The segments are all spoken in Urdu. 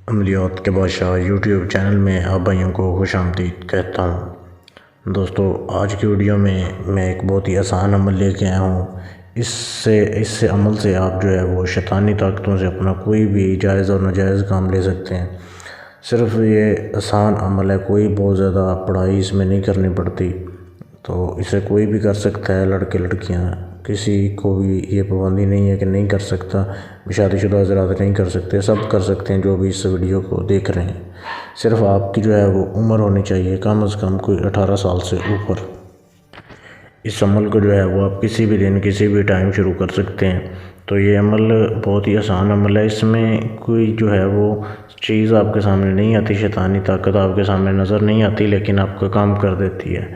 عملیات کے بادشاہ یوٹیوب چینل میں آپ بھائیوں کو خوش آمدید کہتا ہوں۔ دوستو، آج کی ویڈیو میں ایک بہت ہی آسان عمل لے کے آیا ہوں۔ اس عمل سے آپ جو ہے وہ شیطانی طاقتوں سے اپنا کوئی بھی جائز اور ناجائز کام لے سکتے ہیں۔ صرف یہ آسان عمل ہے، کوئی بہت زیادہ پڑھائی اس میں نہیں کرنی پڑتی، تو اسے کوئی بھی کر سکتا ہے، لڑکے لڑکیاں، کسی کو بھی یہ پابندی نہیں ہے کہ نہیں کر سکتا۔ شادی شدہ حضرات نہیں کر سکتے، سب کر سکتے ہیں جو بھی اس ویڈیو کو دیکھ رہے ہیں۔ صرف آپ کی جو ہے وہ عمر ہونی چاہیے کم از کم کوئی 18 سال سے اوپر۔ اس عمل کو جو ہے وہ آپ کسی بھی دن کسی بھی ٹائم شروع کر سکتے ہیں۔ تو یہ عمل بہت ہی آسان عمل ہے، اس میں کوئی جو ہے وہ چیز آپ کے سامنے نہیں آتی، شیطانی طاقت آپ کے سامنے نظر نہیں آتی، لیکن آپ کا کام کر دیتی ہے۔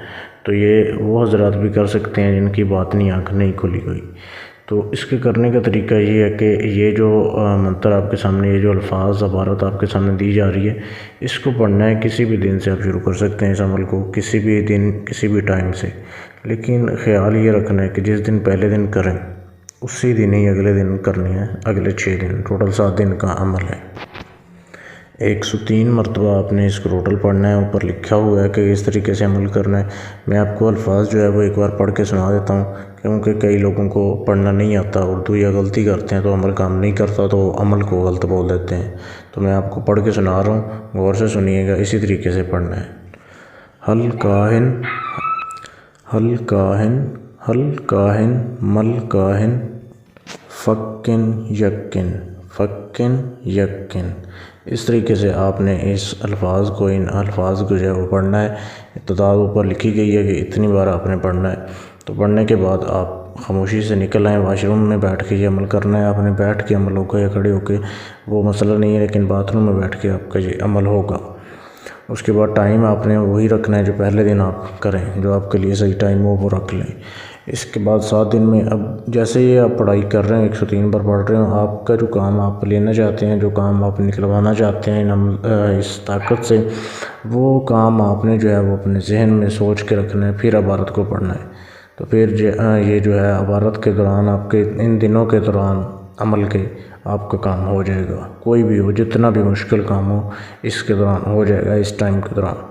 تو یہ وہ حضرات بھی کر سکتے ہیں جن کی باطنی آنکھ نہیں کھلی ہوئی۔ تو اس کے کرنے کا طریقہ یہ ہے کہ یہ جو منتر آپ کے سامنے، یہ جو الفاظ عبارت آپ کے سامنے دی جا رہی ہے، اس کو پڑھنا ہے۔ کسی بھی دن سے آپ شروع کر سکتے ہیں اس عمل کو، کسی بھی دن کسی بھی ٹائم سے، لیکن خیال یہ رکھنا ہے کہ جس دن پہلے دن کریں اسی دن ہی اگلے دن کرنی ہے، اگلے 6 دن، ٹوٹل 7 دن کا عمل ہے۔ 103 مرتبہ آپ نے اس کو ٹوٹل پڑھنا ہے۔ اوپر لکھا ہوا ہے کہ اس طریقے سے عمل کرنا ہے۔ میں آپ کو الفاظ جو ہے وہ ایک بار پڑھ کے سنا دیتا ہوں، کیونکہ کئی لوگوں کو پڑھنا نہیں آتا، اردو یا غلطی کرتے ہیں تو عمل کام نہیں کرتا، تو عمل کو غلط بول دیتے ہیں۔ تو میں آپ کو پڑھ کے سنا رہا ہوں، غور سے سنیے گا، اسی طریقے سے پڑھنا ہے۔ حل کاہن حل کاہن حل کاہن مل کاہن فکن یکن فکن یکن۔ اس طریقے سے آپ نے ان الفاظ کو جو ہے وہ پڑھنا ہے۔ تعداد اوپر لکھی گئی ہے کہ اتنی بار آپ نے پڑھنا ہے۔ تو پڑھنے کے بعد آپ خاموشی سے نکل آئیں، واش روم میں بیٹھ کے یہ عمل کرنا ہے۔ آپ نے بیٹھ کے عمل ہوگا یا کھڑے ہو کے، وہ مسئلہ نہیں ہے، لیکن باتھ روم میں بیٹھ کے آپ کا یہ عمل ہوگا۔ اس کے بعد ٹائم آپ نے وہی رکھنا ہے جو پہلے دن آپ کریں، جو آپ کے لیے صحیح ٹائم ہو وہ رکھ لیں۔ اس کے بعد 7 دن میں، اب جیسے یہ آپ پڑھائی کر رہے ہیں، 103 بار پڑھ رہے ہیں، آپ کا جو کام آپ لینا چاہتے ہیں، جو کام آپ نکلوانا چاہتے ہیں اس طاقت سے، وہ کام آپ نے جو ہے وہ اپنے ذہن میں سوچ کے رکھنا ہے، پھر عبارت کو پڑھنا ہے۔ تو پھر یہ جو ہے عبارت کے دوران، آپ کے ان دنوں کے دوران عمل کے، آپ کا کام ہو جائے گا۔ کوئی بھی ہو، جتنا بھی مشکل کام ہو، اس کے دوران ہو جائے گا، اس ٹائم کے دوران۔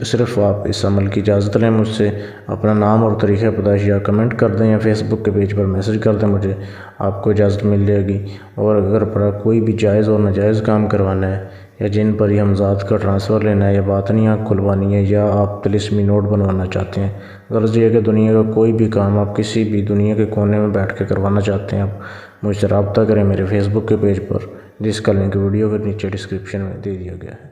صرف آپ اس عمل کی اجازت لیں مجھ سے، اپنا نام اور تاریخ پیدائش یا کمنٹ کر دیں یا فیس بک کے پیج پر میسج کر دیں مجھے، آپ کو اجازت مل جائے گی۔ اور اگر کوئی بھی جائز اور ناجائز کام کروانا ہے، یا جن پر یہ ہمزاد کا ٹرانسفر لینا ہے، یا باطنی آنکھ کھلوانی ہے، یا آپ طلسمی نوٹ بنوانا چاہتے ہیں، غرض یہ ہے کہ دنیا کا کوئی بھی کام آپ کسی بھی دنیا کے کونے میں بیٹھ کے کروانا چاہتے ہیں، آپ مجھ سے رابطہ کریں میرے فیس بک کے پیج پر، جس کا لنک ویڈیو کے نیچے ڈسکرپشن میں دے دیا گیا ہے۔